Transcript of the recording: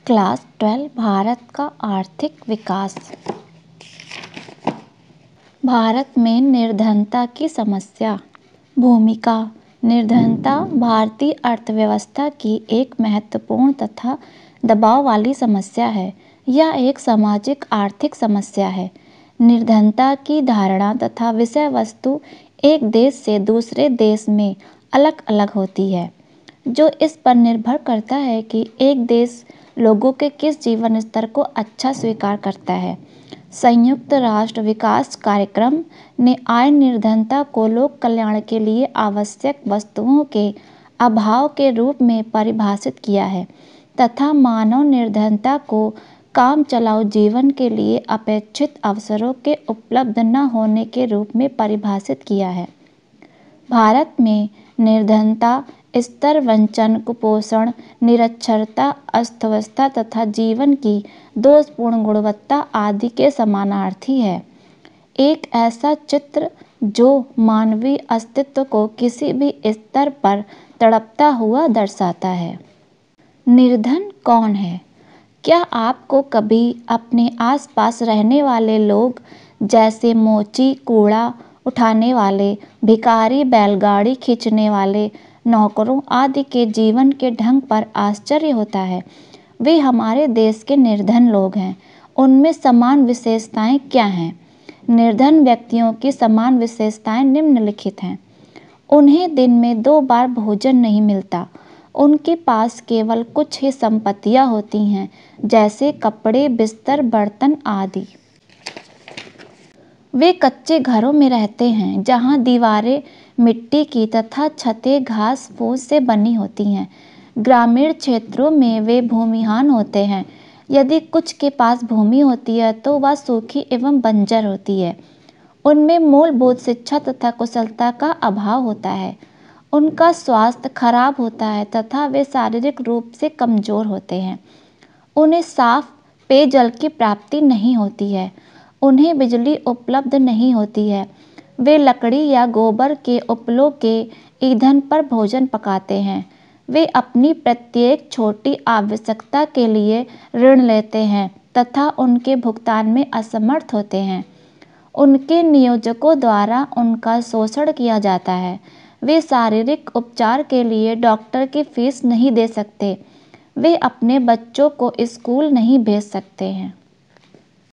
Class 12 Bharat का आर्थिक विकास। भारत में निर्धनता की समस्या। भूमिका। निर्धनता भारतीय अर्थव्यवस्था की एक महत्वपूर्ण तथा दबाव वाली समस्या है। यह एक सामाजिक आर्थिक समस्या है। निर्धनता की धारणा तथा विषय वस्तु एक देश से दूसरे देश में अलग अलग होती है, जो इस पर निर्भर करता है कि एक देश लोगों के किस जीवन स्तर को अच्छा स्वीकार करता है। संयुक्त राष्ट्र विकास कार्यक्रम ने आय निर्धनता को लोक कल्याण के लिए आवश्यक वस्तुओं के अभाव के रूप में परिभाषित किया है तथा मानव निर्धनता को काम चलाऊ जीवन के लिए अपेक्षित अवसरों के उपलब्ध न होने के रूप में परिभाषित किया है। भारत में निर्धनता स्तर वंचन, कुपोषण, निरक्षरता, अस्थावस्था तथा जीवन की दोषपूर्ण गुणवत्ता आदि के समानार्थी है। एक ऐसा चित्र जो मानवीय अस्तित्व को किसी भी स्तर पर तड़पता हुआ दर्शाता है। निर्धन कौन है? क्या आपको कभी अपने आसपास रहने वाले लोग जैसे मोची, कूड़ा उठाने वाले, भिखारी, बैलगाड़ी खींचने वाले, नौकरों आदि के जीवन के ढंग पर आश्चर्य होता है? वे हमारे देश के निर्धन लोग हैं। उनमें समान विशेषताएं क्या हैं? निर्धन व्यक्तियों की समान विशेषताएं निम्नलिखित हैं। उन्हें दिन में 2 बार भोजन नहीं मिलता। उनके पास केवल कुछ ही संपत्तियां होती हैं, जैसे कपड़े, बिस्तर, बर्तन आदि। वे कच्चे घरों में रहते हैं, जहां दीवारें मिट्टी की तथा छतें घास फूस से बनी होती हैं। ग्रामीण क्षेत्रों में वे भूमिहीन होते हैं। यदि कुछ के पास भूमि होती है तो वह सूखी एवं बंजर होती है। उनमें मूलभूत शिक्षा तथा कुशलता का अभाव होता है। उनका स्वास्थ्य खराब होता है तथा वे शारीरिक रूप से कमजोर होते हैं। उन्हें साफ पेयजल की प्राप्ति नहीं होती है। उन्हें बिजली उपलब्ध नहीं होती है। वे लकड़ी या गोबर के उपलों के ईंधन पर भोजन पकाते हैं। वे अपनी प्रत्येक छोटी आवश्यकता के लिए ऋण लेते हैं तथा उनके भुगतान में असमर्थ होते हैं। उनके नियोजकों द्वारा उनका शोषण किया जाता है। वे शारीरिक उपचार के लिए डॉक्टर की फीस नहीं दे सकते। वे अपने बच्चों को स्कूल नहीं भेज सकते हैं।